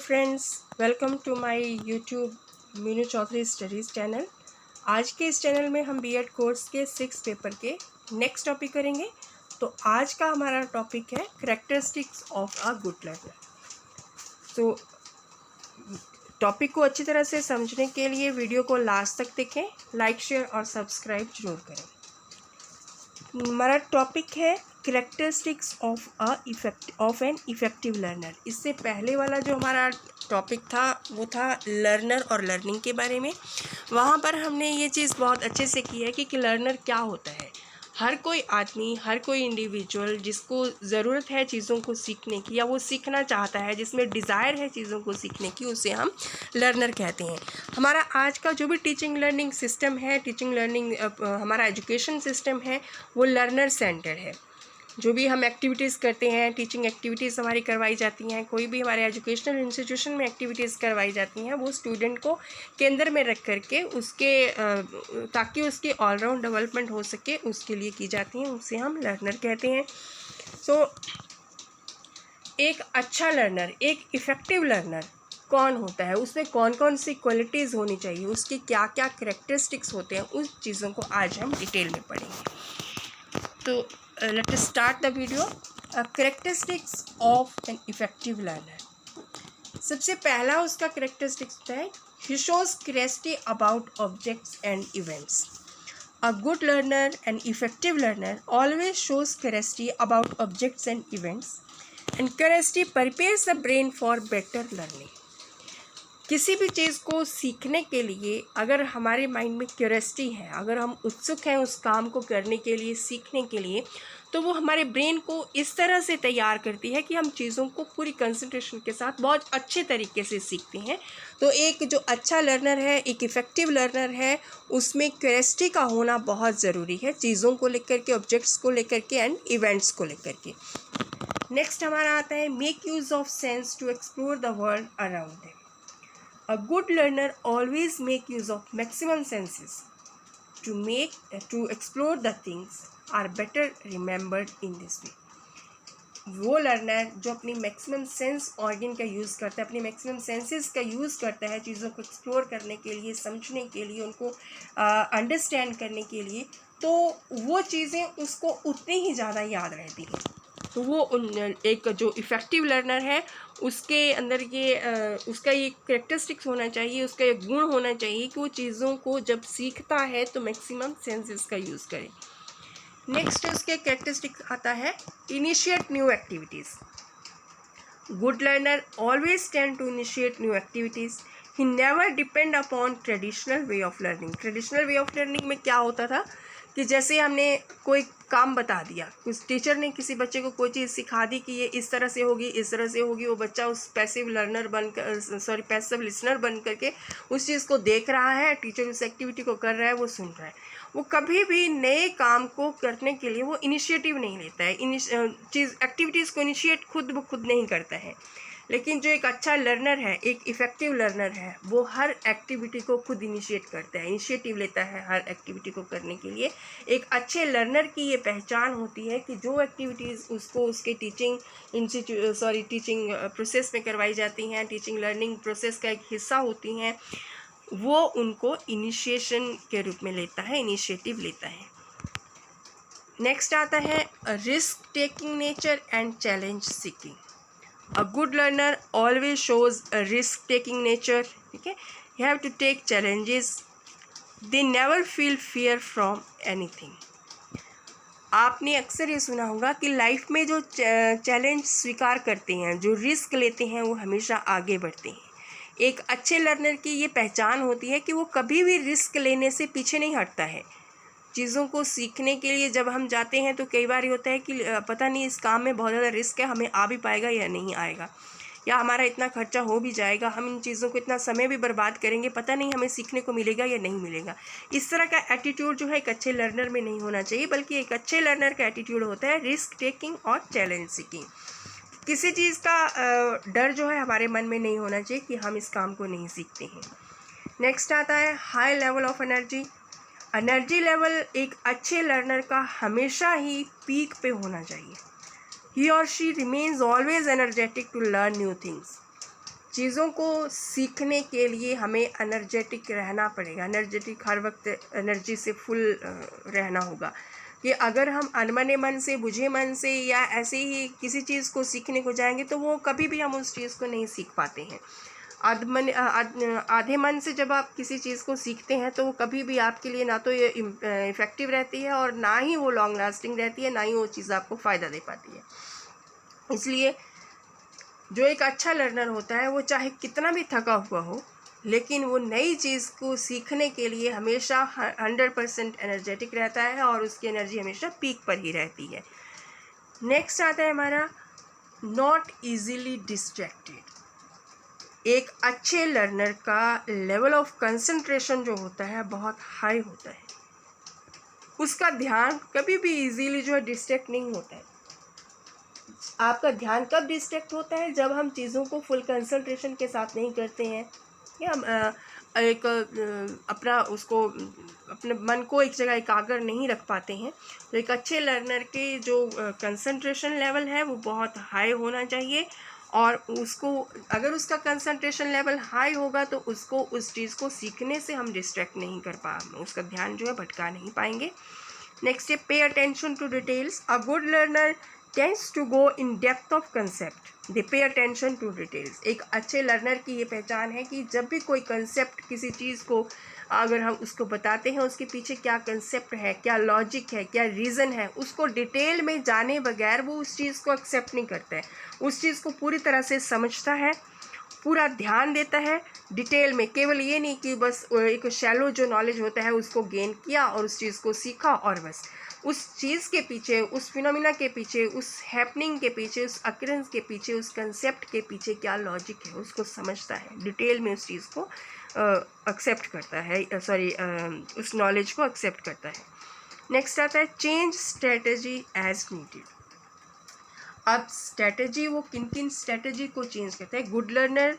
Friends, welcome to my YouTube Meenu Chaudhary studies channel. आज के इस चैनल में हम बीएड कोर्स के 6 पेपर के नेक्स्ट टॉपिक करेंगे। तो आज का हमारा टॉपिक है characteristics of a good learner. तो टॉपिक को अच्छी तरह से समझने के लिए वीडियो को लास्ट तक देखें, लाइक शेयर और सब्सक्राइब जरूर करें। हमारा टॉपिक है characteristics of an effective learner. इससे पहले वाला जो हमारा टॉपिक था वो था लर्नर और लर्निंग के बारे में। वहाँ पर हमने ये चीज़ बहुत अच्छे से की है कि लर्नर क्या होता है। हर कोई आदमी, हर कोई इंडिविजुअल जिसको ज़रूरत है चीज़ों को सीखने की या वो सीखना चाहता है, जिसमें डिज़ायर है चीज़ों को सीखने की, उसे हम लर्नर कहते हैं। हमारा आज का जो भी टीचिंग लर्निंग सिस्टम है, टीचिंग लर्निंग हमारा एजुकेशन सिस्टम है, वो लर्नर सेंटर है। जो भी हम एक्टिविटीज़ करते हैं, टीचिंग एक्टिविटीज़ हमारी करवाई जाती हैं, कोई भी हमारे एजुकेशनल इंस्टीट्यूशन में एक्टिविटीज़ करवाई जाती हैं, वो स्टूडेंट को केंद्र में रख करके उसके ताकि उसकी ऑलराउंड डेवलपमेंट हो सके, उसके लिए की जाती हैं। उसे हम लर्नर कहते हैं। सो एक अच्छा लर्नर, एक इफ़ेक्टिव लर्नर कौन होता है, उसमें कौन कौन सी क्वालिटीज़ होनी चाहिए, उसके क्या क्या कैरेक्टरिस्टिक्स होते हैं, उस चीज़ों को आज हम डिटेल में पढ़ेंगे। तो let us start the video. Characteristics of an effective learner. सबसे पहला उसका कैरेक्टरिस्टिक्स होता है, he shows curiosity about objects and events. A good learner, an effective learner, always shows curiosity about objects and events, and curiosity prepares the brain for better learning. किसी भी चीज़ को सीखने के लिए अगर हमारे माइंड में क्यूरियोसिटी है, अगर हम उत्सुक हैं उस काम को करने के लिए, सीखने के लिए, तो वो हमारे ब्रेन को इस तरह से तैयार करती है कि हम चीज़ों को पूरी कंसंट्रेशन के साथ बहुत अच्छे तरीके से सीखते हैं। तो एक जो अच्छा लर्नर है, एक इफ़ेक्टिव लर्नर है, उसमें क्यूरियोसिटी का होना बहुत ज़रूरी है, चीज़ों को लेकर के, ऑब्जेक्ट्स को लेकर के एंड इवेंट्स को लेकर के। नेक्स्ट हमारा आता है, make use of sense to explore the world around him. A good learner always make use of maximum senses to explore the things are better remembered in this way. वो learner जो अपनी maximum sense organ का use करता है, अपनी maximum senses का use करता है चीज़ों को एक्सप्लोर करने के लिए, समझने के लिए, उनको अंडरस्टैंड करने के लिए, तो वो चीज़ें उसको उतनी ही ज़्यादा याद रहती हैं। तो वो एक जो इफ़ेक्टिव लर्नर है उसके अंदर उसका ये कैरेक्टरिस्टिक्स होना चाहिए, उसका ये गुण होना चाहिए कि वो चीज़ों को जब सीखता है तो मैक्सिमम सेंसेस का यूज़ करे। नेक्स्ट उसके कैरेक्टरिस्टिक्स आता है, initiate new activities. Good learner always tend to initiate new activities. He never depend upon traditional way of learning. Traditional way of learning में क्या होता था कि जैसे हमने कोई काम बता दिया, कुछ टीचर ने किसी बच्चे को कोई चीज़ सिखा दी कि ये इस तरह से होगी, इस तरह से होगी, वो बच्चा उस पैसिव लिसनर बन करके उस चीज़ को देख रहा है, टीचर उस एक्टिविटी को कर रहा है, वो सुन रहा है। वो कभी भी नए काम को करने के लिए वो इनिशिएटिव नहीं लेता है, एक्टिविटीज़ को इनिशिएट खुद ब खुद नहीं करता है। लेकिन जो एक अच्छा लर्नर है, एक इफ़ेक्टिव लर्नर है, वो हर एक्टिविटी को खुद इनिशिएट करता है, इनिशिएटिव लेता है हर एक्टिविटी को करने के लिए। एक अच्छे लर्नर की ये पहचान होती है कि जो एक्टिविटीज़ उसको उसके टीचिंग प्रोसेस में करवाई जाती हैं, टीचिंग लर्निंग प्रोसेस का एक हिस्सा होती हैं, वो उनको इनिशिएशन के रूप में लेता है, इनिशिएटिव लेता है। नेक्स्ट आता है, risk taking nature and challenge seeking. A good learner always shows a risk-taking nature. Okay, you have to take challenges. They never feel fear from anything. आपने अक्सर ये सुना होगा कि लाइफ में जो चैलेंज स्वीकार करते हैं, जो रिस्क लेते हैं, वो हमेशा आगे बढ़ते हैं। एक अच्छे लर्नर की ये पहचान होती है कि वो कभी भी रिस्क लेने से पीछे नहीं हटता है। चीज़ों को सीखने के लिए जब हम जाते हैं तो कई बार ये होता है कि पता नहीं इस काम में बहुत ज़्यादा रिस्क है, हमें आ भी पाएगा या नहीं आएगा, या हमारा इतना खर्चा हो भी जाएगा, हम इन चीज़ों को इतना समय भी बर्बाद करेंगे, पता नहीं हमें सीखने को मिलेगा या नहीं मिलेगा। इस तरह का एटीट्यूड जो है एक अच्छे लर्नर में नहीं होना चाहिए, बल्कि एक अच्छे लर्नर का एटीट्यूड होता है रिस्क टेकिंग और चैलेंज सीकिंग। किसी चीज़ का डर जो है हमारे मन में नहीं होना चाहिए कि हम इस काम को नहीं सीखते हैं। नेक्स्ट आता है, high level of energy. Energy level एक अच्छे लर्नर का हमेशा ही पीक पे होना चाहिए। ही और she remains always energetic to learn new things. चीज़ों को सीखने के लिए हमें एनर्जेटिक रहना पड़ेगा, एनर्जेटिक हर वक्त एनर्जी से फुल रहना होगा। कि अगर हम अनमने मन से, बुझे मन से या ऐसे ही किसी चीज़ को सीखने को जाएंगे तो वो कभी भी हम उस चीज़ को नहीं सीख पाते हैं। आधे मन से जब आप किसी चीज़ को सीखते हैं तो वो कभी भी आपके लिए ना तो ये इफ़ेक्टिव रहती है और ना ही वो लॉन्ग लास्टिंग रहती है, ना ही वो चीज़ आपको फ़ायदा दे पाती है। इसलिए जो एक अच्छा लर्नर होता है वो चाहे कितना भी थका हुआ हो, लेकिन वो नई चीज़ को सीखने के लिए हमेशा 100% एनर्जेटिक रहता है और उसकी एनर्जी हमेशा पीक पर ही रहती है। नेक्स्ट आता है हमारा नॉट ईजीली डिस्ट्रैक्टेड। एक अच्छे लर्नर का लेवल ऑफ कंसंट्रेशन जो होता है बहुत हाई होता है। उसका ध्यान कभी भी इजीली जो है डिस्ट्रैक्ट नहीं होता है। आपका ध्यान कब डिस्ट्रैक्ट होता है? जब हम चीज़ों को फुल कंसंट्रेशन के साथ नहीं करते हैं या हम अपने मन को एक जगह एकाग्र नहीं रख पाते हैं। तो एक अच्छे लर्नर के जो कंसंट्रेशन लेवल है वो बहुत हाई होना चाहिए और उसको अगर उसका कंसंट्रेशन लेवल हाई होगा तो उसको उस चीज़ को सीखने से हम डिस्ट्रैक्ट नहीं कर उसका ध्यान जो है भटका नहीं पाएंगे। नेक्स्ट है pay attention to details. A good learner tends to go in depth of concept. They pay attention to details. एक अच्छे लर्नर की ये पहचान है कि जब भी कोई कंसेप्ट किसी चीज़ को अगर हम उसको बताते हैं उसके पीछे क्या कंसेप्ट है, क्या लॉजिक है, क्या रीज़न है, उसको डिटेल में जाने बगैर वो उस चीज़ को एक्सेप्ट नहीं करता है। उस चीज़ को पूरी तरह से समझता है, पूरा ध्यान देता है डिटेल में। केवल ये नहीं कि बस एक शैलो जो नॉलेज होता है उसको गेन किया और उस चीज़ को सीखा और बस। उस चीज़ के पीछे, उस फिनोमिना के पीछे, उस हैपनिंग के पीछे, उस अकरेंस के पीछे, उस कंसेप्ट के पीछे क्या लॉजिक है उसको समझता है, डिटेल में उस चीज़ को एक्सेप्ट करता है, उस नॉलेज को एक्सेप्ट करता है। नेक्स्ट आता है चेंज स्ट्रेटजी एज नीडेड। अब स्ट्रेटजी वो किन किन स्ट्रेटजी को चेंज करता है? Good learner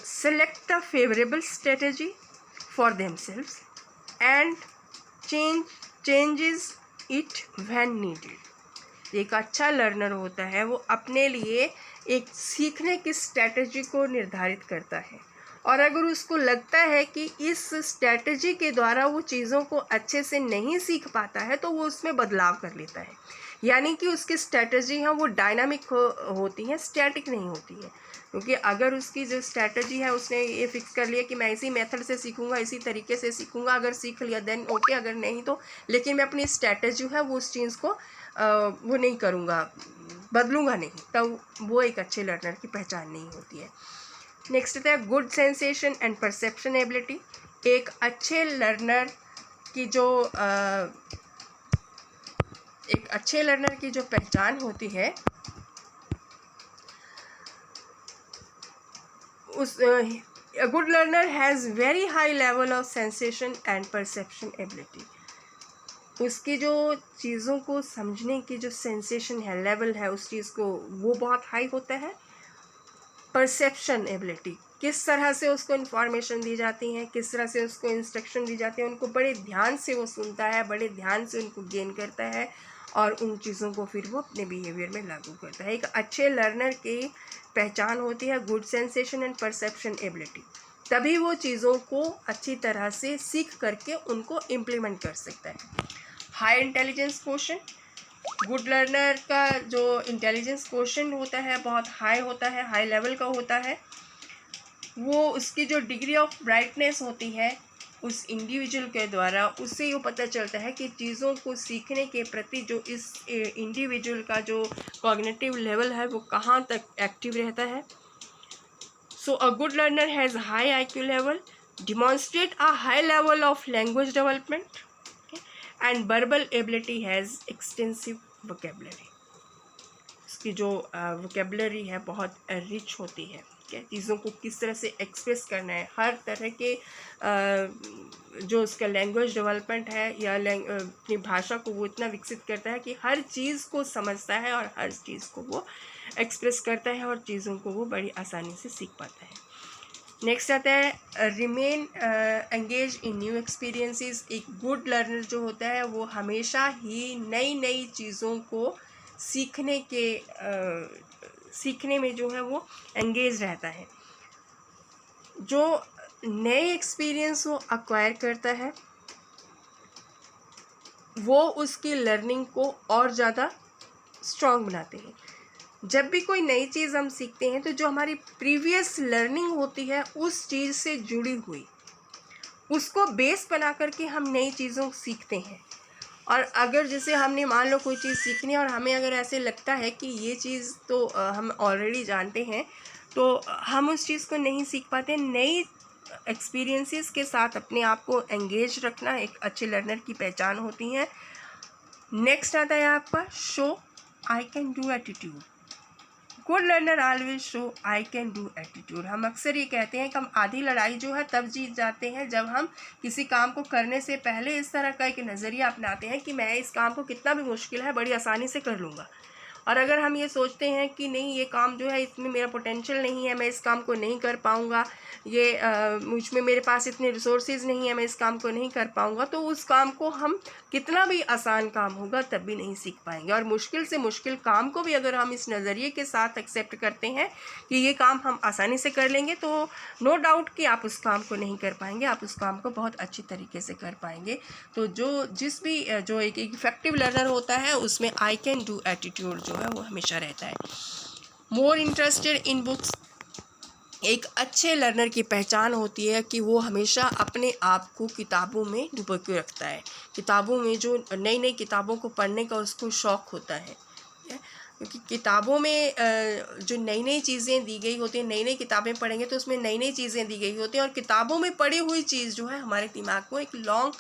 select the favorable strategy for themselves and changes it when needed। एक अच्छा लर्नर होता है वो अपने लिए एक सीखने की स्ट्रेटजी को निर्धारित करता है और अगर उसको लगता है कि इस स्ट्रेटजी के द्वारा वो चीज़ों को अच्छे से नहीं सीख पाता है तो वो उसमें बदलाव कर लेता है। यानी कि उसकी स्ट्रेटजी हैं वो डायनामिक होती हैं, स्टैटिक नहीं होती हैं। क्योंकि अगर उसकी जो स्ट्रेटजी है उसने ये फिक्स कर लिया कि मैं इसी मेथड से सीखूंगा, इसी तरीके से सीखूंगा, अगर सीख लिया देन ओके, अगर नहीं तो, लेकिन मैं अपनी स्ट्रेटजी है वो उस चीज़ को वो नहीं करूँगा, बदलूँगा नहीं, तब वो एक अच्छे लर्नर की पहचान नहीं होती है। नेक्स्ट है good sensation and perception ability. एक अच्छे लर्नर की जो पहचान होती है a good learner has very high level of sensation and perception ability। उसकी जो चीज़ों को समझने की जो सेंसेशन है, लेवल है उस चीज़ को, वो बहुत हाई होता है। परसेप्शन एबिलिटी, किस तरह से उसको इन्फॉर्मेशन दी जाती हैं, किस तरह से उसको इंस्ट्रक्शन दी जाती है, उनको बड़े ध्यान से वो सुनता है, बड़े ध्यान से उनको गेन करता है और उन चीज़ों को फिर वो अपने बिहेवियर में लागू करता है। एक अच्छे लर्नर की पहचान होती है good sensation and perception ability. तभी वो चीज़ों को अच्छी तरह से सीख करके उनको इम्प्लीमेंट कर सकता है। High intelligence quotient, good learner का जो इंटेलिजेंस क्वोशेंट होता है बहुत हाई होता है, हाई लेवल का होता है। वो उसकी जो डिग्री ऑफ ब्राइटनेस होती है उस इंडिविजुअल के द्वारा, उससे ये पता चलता है कि चीज़ों को सीखने के प्रति जो इस इंडिविजुअल का जो कॉग्निटिव लेवल है वो कहाँ तक एक्टिव रहता है। So a good learner has high IQ level, demonstrate a high level of language development, and verbal ability has extensive vocabulary। उसकी जो वोकेबलरी है बहुत रिच होती है। चीज़ों को किस तरह से एक्सप्रेस करना है, हर तरह के जो उसका लैंग्वेज डेवलपमेंट है या अपनी भाषा को वो इतना विकसित करता है कि हर चीज़ को समझता है और हर चीज़ को वो एक्सप्रेस करता है और चीज़ों को वो बड़ी आसानी से सीख पाता है। नेक्स्ट आता है remain engage in new experiences. एक गुड लर्नर जो होता है वो हमेशा ही नई नई चीज़ों को सीखने के सीखने में जो है वो एंगेज रहता है। जो नए एक्सपीरियंस वो एक्वायर करता है वो उसकी लर्निंग को और ज़्यादा स्ट्रॉन्ग बनाते हैं। जब भी कोई नई चीज़ हम सीखते हैं तो जो हमारी प्रीवियस लर्निंग होती है उस चीज़ से जुड़ी हुई, उसको बेस बना करके हम नई चीज़ों को सीखते हैं। और अगर जैसे हमने मान लो कोई चीज़ सीखनी है और हमें अगर ऐसे लगता है कि ये चीज़ तो हम ऑलरेडी जानते हैं, तो हम उस चीज़ को नहीं सीख पाते। नई एक्सपीरियंसेस के साथ अपने आप को एंगेज रखना एक अच्छे लर्नर की पहचान होती है। नेक्स्ट आता है आपका show I can do attitude. Good learner always show I can do attitude. हम अक्सर ये कहते हैं कि हम आधी लड़ाई जो है तब जीत जाते हैं जब हम किसी काम को करने से पहले इस तरह का एक नज़रिया अपनाते हैं कि मैं इस काम को कितना भी मुश्किल है बड़ी आसानी से कर लूँगा। और अगर हम ये सोचते हैं कि नहीं ये काम जो है इसमें मेरा पोटेंशियल नहीं है, मैं इस काम को नहीं कर पाऊँगा, ये मुझ में मेरे पास इतने रिसोर्सेज नहीं है, मैं इस काम को नहीं कर पाऊँगा, तो उस काम को हम कितना भी आसान काम होगा तब भी नहीं सीख पाएंगे। और मुश्किल से मुश्किल काम को भी अगर हम इस नज़रिए के साथ एक्सेप्ट करते हैं कि ये काम हम आसानी से कर लेंगे, तो नो डाउट कि आप उस काम को नहीं कर पाएंगे, आप उस काम को बहुत अच्छी तरीके से कर पाएंगे। तो जो एक इफेक्टिव लर्नर होता है उसमें आई कैन डू एटीट्यूड जो है वो हमेशा रहता है। More interested in books. एक अच्छे लर्नर की पहचान होती है कि वो हमेशा अपने आप को किताबों में डुबो के रखता है। किताबों में जो नई नई किताबों को पढ़ने का उसको शौक़ होता है, क्योंकि किताबों में जो नई नई चीज़ें दी गई होती हैं, नई नई किताबें पढ़ेंगे तो उसमें नई नई चीज़ें दी गई होती हैं। और किताबों में पढ़ी हुई चीज़ जो है हमारे दिमाग को एक लॉन्ग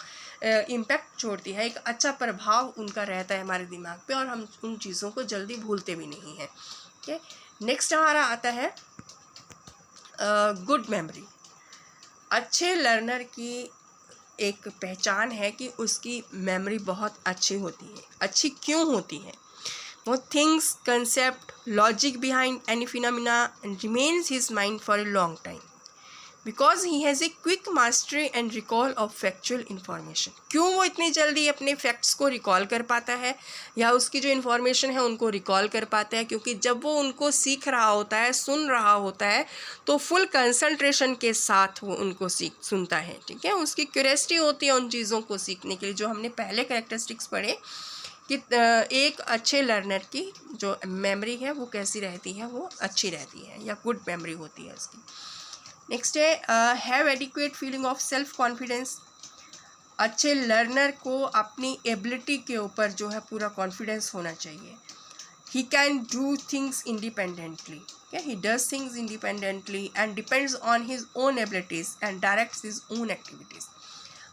इम्पैक्ट छोड़ती है, एक अच्छा प्रभाव उनका रहता है हमारे दिमाग पे, और हम उन चीज़ों को जल्दी भूलते भी नहीं हैं। ठीक है, नेक्स्ट हमारा आता है गुड मेमोरी। अच्छे लर्नर की एक पहचान है कि उसकी मेमोरी बहुत अच्छी होती है। अच्छी क्यों होती है? वो things, concept, logic behind any phenomena remains his mind for a long time because he has a quick mastery and recall of factual information. क्यों वो इतनी जल्दी अपने फैक्ट्स को रिकॉल कर पाता है या उसकी जो इन्फॉर्मेशन है उनको रिकॉल कर पाता है? क्योंकि जब वो उनको सीख रहा होता है, सुन रहा होता है, तो फुल कंसंट्रेशन के साथ वो उनको सुनता है। ठीक है, उसकी क्यूरियोसिटी होती है उन चीज़ों को सीखने के लिए, जो हमने पहले कैरेक्टरिस्टिक्स पढ़े कि एक अच्छे लर्नर की जो मेमोरी है वो कैसी रहती है, वो अच्छी रहती है या गुड मेमोरी होती है उसकी। नेक्स्ट है have adequate feeling of self confidence. अच्छे लर्नर को अपनी एबिलिटी के ऊपर जो है पूरा कॉन्फिडेंस होना चाहिए। He can do things independently, he does things independently and depends on his own abilities and directs his own activities.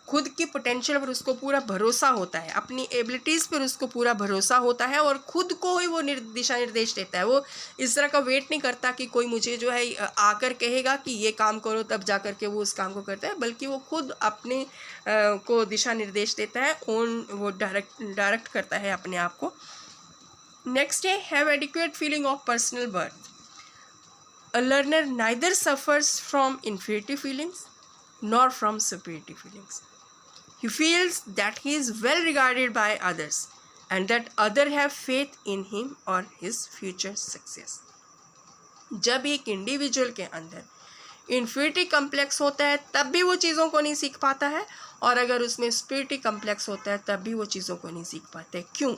खुद की पोटेंशियल पर उसको पूरा भरोसा होता है, अपनी एबिलिटीज़ पर उसको पूरा भरोसा होता है और ख़ुद को ही वो दिशा निर्देश देता है। वो इस तरह का वेट नहीं करता कि कोई मुझे जो है आकर कहेगा कि ये काम करो तब जा कर के वो उस काम को करता है, बल्कि वो खुद अपने को दिशा निर्देश देता है, वो डायरेक्ट करता है अपने आप को। नेक्स्ट है have adequate feeling of personal worth. A learner neither suffers from inferiority feelings nor from superiority feelings. He feels that he is well regarded by others and that others have faith in him or his future success. जब एक individual के अंदर inferiority complex होता है तब भी वो चीज़ों को नहीं सीख पाता है, और अगर उसमें सुपीरियरिटी कम्प्लेक्स होता है तब भी वो चीज़ों को नहीं सीख पाते। क्यों?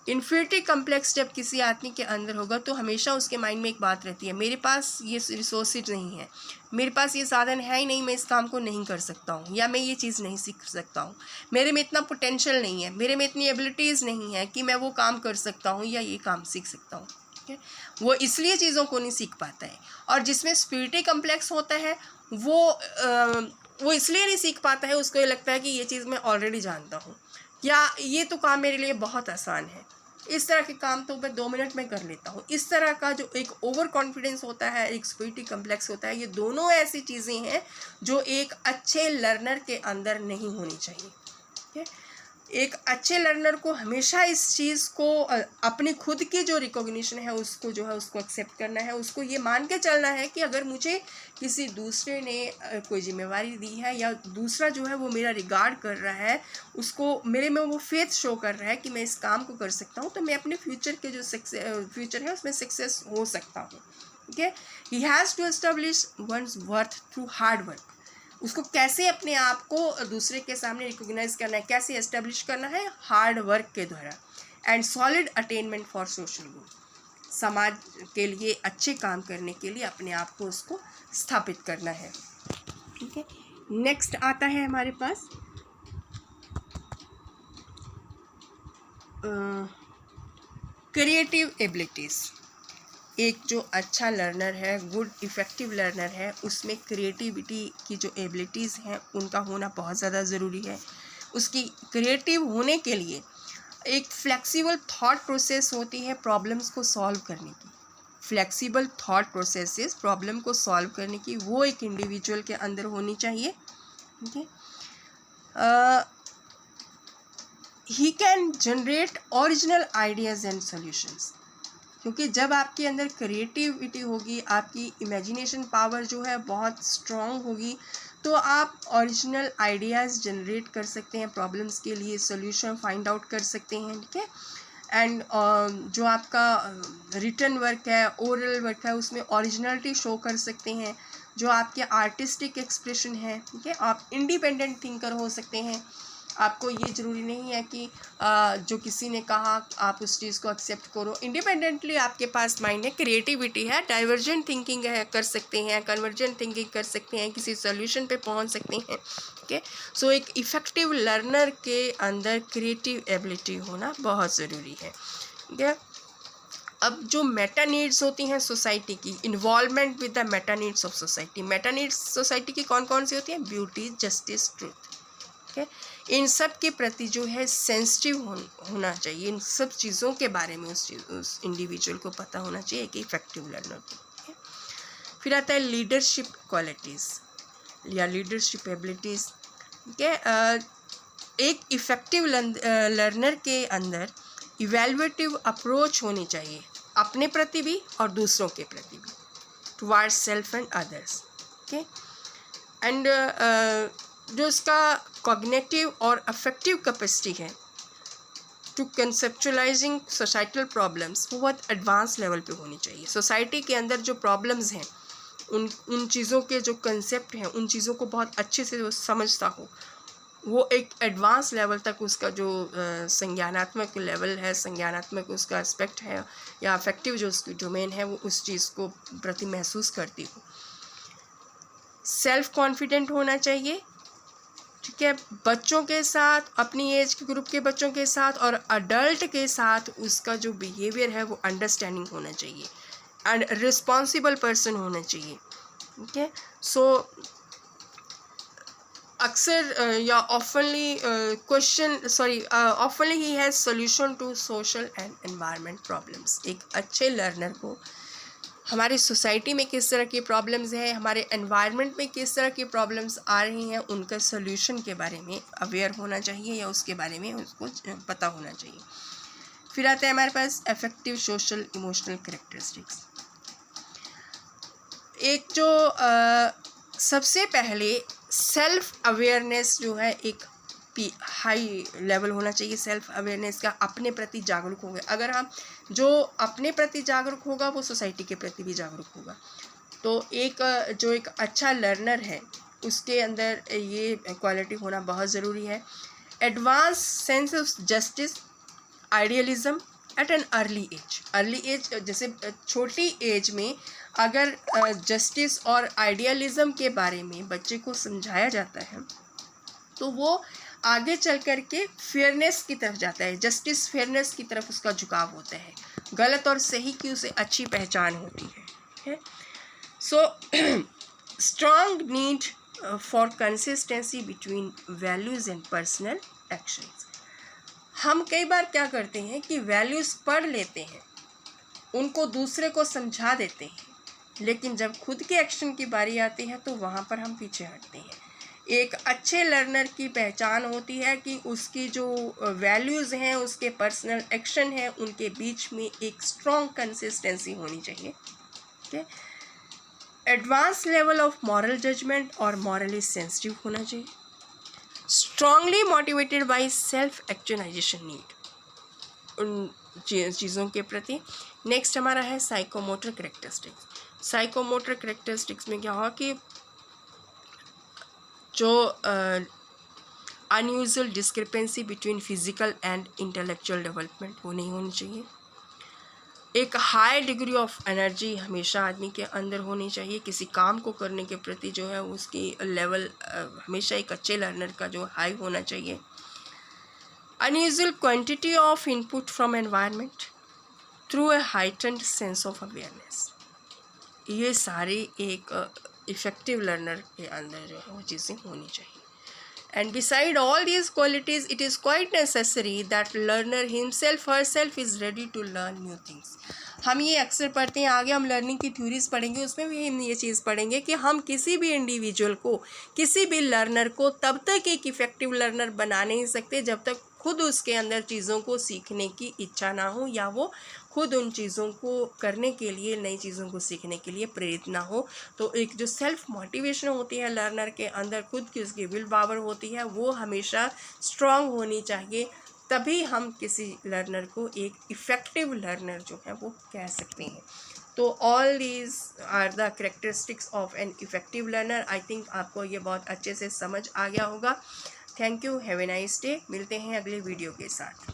इन्फीरियरिटी कम्प्लेक्स जब किसी आदमी के अंदर होगा तो हमेशा उसके माइंड में एक बात रहती है, मेरे पास ये रिसोर्सेज नहीं है, मेरे पास ये साधन है ही नहीं, मैं इस काम को नहीं कर सकता हूँ, या मैं ये चीज़ नहीं सीख सकता हूँ, मेरे में इतना पोटेंशियल नहीं है, मेरे में इतनी एबिलिटीज़ नहीं है कि मैं वो काम कर सकता हूँ या ये काम सीख सकता हूँ। ठीक है, वो इसलिए चीज़ों को नहीं सीख पाता है। और जिसमें सुपीरियरिटी कम्प्लेक्स होता है वो इसलिए नहीं सीख पाता है, उसको ये लगता है कि ये चीज़ मैं ऑलरेडी जानता हूँ, या ये तो काम मेरे लिए बहुत आसान है, इस तरह के काम तो मैं 2 मिनट में कर लेता हूँ। इस तरह का जो एक ओवर कॉन्फिडेंस होता है, एक सुपीरियरिटी कम्प्लेक्स होता है, ये दोनों ऐसी चीज़ें हैं जो एक अच्छे लर्नर के अंदर नहीं होनी चाहिए। ठीक है, एक अच्छे लर्नर को हमेशा इस चीज़ को अपनी खुद की जो रिकॉग्निशन है उसको जो है उसको एक्सेप्ट करना है, उसको ये मान के चलना है कि अगर मुझे किसी दूसरे ने कोई जिम्मेवारी दी है या दूसरा जो है वो मेरा रिगार्ड कर रहा है, उसको मेरे में वो फेथ शो कर रहा है कि मैं इस काम को कर सकता हूँ, तो मैं अपने फ्यूचर के जो फ्यूचर है उसमें सक्सेस हो सकता हूँ। ठीक है, he has to establish one's worth through hard work. उसको कैसे अपने आप को दूसरे के सामने रिकॉग्नाइज करना है, कैसे एस्टेब्लिश करना है, हार्ड वर्क के द्वारा। And solid attainment for social good, समाज के लिए अच्छे काम करने के लिए अपने आप को उसको स्थापित करना है। ठीक है, नेक्स्ट आता है हमारे पास क्रिएटिव एबिलिटीज़। एक जो अच्छा लर्नर है, गुड इफ़ेक्टिव लर्नर है, उसमें क्रिएटिविटी की जो एबिलिटीज़ हैं उनका होना बहुत ज़्यादा ज़रूरी है। उसकी क्रिएटिव होने के लिए एक फ्लेक्सिबल थॉट प्रोसेस होती है प्रॉब्लम्स को सॉल्व करने की। फ्लेक्सिबल थॉट प्रोसेसेस प्रॉब्लम को सॉल्व करने की वो एक इंडिविजुअल के अंदर होनी चाहिए। ठीक है, he can generate original ideas and solutions, क्योंकि जब आपके अंदर क्रिएटिविटी होगी, आपकी इमेजिनेशन पावर जो है बहुत स्ट्रॉन्ग होगी, तो आप ओरिजिनल आइडियाज़ जनरेट कर सकते हैं, प्रॉब्लम्स के लिए सॉल्यूशन फाइंड आउट कर सकते हैं। ठीक है, एंड जो आपका रिटन वर्क है, ओरल वर्क है, उसमें ओरिजिनलिटी शो कर सकते हैं। जो आपके आर्टिस्टिक एक्सप्रेशन है, ठीक है, आप इंडिपेंडेंट थिंकर हो सकते हैं। आपको ये ज़रूरी नहीं है कि जो किसी ने कहा आप उस चीज़ को एक्सेप्ट करो। इंडिपेंडेंटली आपके पास माइंड है, क्रिएटिविटी है, डाइवर्जेंट थिंकिंग है, कर सकते हैं, कन्वर्जेंट थिंकिंग कर सकते हैं, किसी सॉल्यूशन पे पहुंच सकते हैं। ठीक है, सो एक इफ़ेक्टिव लर्नर के अंदर क्रिएटिव एबिलिटी होना बहुत ज़रूरी है। ठीक है, अब जो मेटा नीड्स होती हैं सोसाइटी की, involvement with the Meta needs of society. Meta needs society की कौन कौन सी होती हैं? Beauty, justice, truth. ठीक है, इन सब के प्रति जो है सेंसिटिव होना चाहिए। इन सब चीज़ों के बारे में उस इंडिविजुअल को पता होना चाहिए कि इफेक्टिव लर्नर को। ठीक है, फिर आता है लीडरशिप क्वालिटीज़ या लीडरशिप एबिलिटीज़। ठीक है, एक इफ़ेक्टिव लर्नर के अंदर इवैल्यूएटिव अप्रोच होनी चाहिए, अपने प्रति भी और दूसरों के प्रति भी, towards self and others. Okay, and जो इसका कॉग्निटिव और अफेक्टिव कैपेसिटी है टू कंसेप्चुअलाइजिंग सोसाइटल प्रॉब्लम्स, वो बहुत एडवांस लेवल पे होनी चाहिए। सोसाइटी के अंदर जो प्रॉब्लम्स हैं उन चीज़ों के जो कंसेप्ट हैं, उन चीज़ों को बहुत अच्छे से वो समझता हो, वो एक एडवांस लेवल तक उसका जो संज्ञानात्मक लेवल है, संज्ञानात्मक उसका एस्पेक्ट है या अफेक्टिव जो उसकी डोमेन है, वो उस चीज़ को प्रति महसूस करती हो। सेल्फ कॉन्फिडेंट होना चाहिए। ठीक है, बच्चों के साथ, अपनी एज के ग्रुप के बच्चों के साथ और अडल्ट के साथ उसका जो बिहेवियर है वो अंडरस्टैंडिंग होना चाहिए एंड रिस्पॉन्सिबल पर्सन होना चाहिए। ठीक है, सो अक्सर या oftenly oftenly he has solution to social and environment problems. एक अच्छे लर्नर को हमारी सोसाइटी में किस तरह की प्रॉब्लम्स हैं, हमारे एनवायरनमेंट में किस तरह की प्रॉब्लम्स आ रही हैं, उनका सोल्यूशन के बारे में अवेयर होना चाहिए या उसके बारे में उसको पता होना चाहिए। फिर आता है हमारे पास अफेक्टिव सोशल इमोशनल कैरेक्टरिस्टिक्स। एक जो सबसे पहले सेल्फ अवेयरनेस जो है एक हाई लेवल होना चाहिए सेल्फ अवेयरनेस का, अपने प्रति जागरूक होंगे। अगर हम जो अपने प्रति जागरूक होगा वो सोसाइटी के प्रति भी जागरूक होगा। तो एक अच्छा लर्नर है उसके अंदर ये क्वालिटी होना बहुत ज़रूरी है। Advance sense of justice, idealism at an early age, जैसे छोटी एज में अगर जस्टिस और आइडियलिज्म के बारे में बच्चे को समझाया जाता है तो वो आगे चल कर के फेयरनेस की तरफ जाता है, जस्टिस फेयरनेस की तरफ उसका झुकाव होता है, गलत और सही की उसे अच्छी पहचान होती है। So strong need for consistency between values and personal actions. हम कई बार क्या करते हैं कि वैल्यूज़ पढ़ लेते हैं, उनको दूसरे को समझा देते हैं, लेकिन जब खुद के एक्शन की बारी आती है तो वहाँ पर हम पीछे हटते हैं। एक अच्छे लर्नर की पहचान होती है कि उसकी जो वैल्यूज़ हैं, उसके पर्सनल एक्शन हैं, उनके बीच में एक स्ट्रॉन्ग कंसिस्टेंसी होनी चाहिए। Okay, advance level of moral judgement और मॉरली सेंसिटिव होना चाहिए। Strongly motivated by self actualisation need, उन चीज़ों के प्रति। नेक्स्ट हमारा है साइकोमोटर करेक्टरिस्टिक्स। साइकोमोटर करेक्टरिस्टिक्स में क्या होगा कि जो unusual discrepancy between physical and intellectual development वो नहीं होनी चाहिए। एक हाई डिग्री ऑफ एनर्जी हमेशा आदमी के अंदर होनी चाहिए, किसी काम को करने के प्रति जो है उसकी लेवल हमेशा एक अच्छे लर्नर का जो हाई होना चाहिए। Unusual quantity of input from environment through a heightened sense of awareness, ये सारी एक इफेक्टिव लर्नर के अंदर जो है वो चीज़ें होनी चाहिए। And beside all these qualities, it is quite necessary that learner himself herself is ready to learn new things. हम ये अक्सर पढ़ते हैं, आगे हम लर्निंग की थ्योरीज पढ़ेंगे, उसमें भी हम ये चीज़ पढ़ेंगे कि हम किसी भी इंडिविजुअल को, किसी भी लर्नर को तब तक एक इफ़ेक्टिव लर्नर बना नहीं सकते जब तक खुद उसके अंदर चीज़ों को सीखने की इच्छा ना हो, या वो खुद उन चीज़ों को करने के लिए, नई चीज़ों को सीखने के लिए प्रेरित ना हो। तो एक जो सेल्फ मोटिवेशन होती है लर्नर के अंदर, खुद की उसकी विल पावर होती है, वो हमेशा स्ट्रांग होनी चाहिए, तभी हम किसी लर्नर को एक इफ़ेक्टिव लर्नर जो है वो कह सकते हैं। तो all these are the characteristics of an effective learner. I think आपको ये बहुत अच्छे से समझ आ गया होगा। Thank you, have a nice day. मिलते हैं अगले वीडियो के साथ।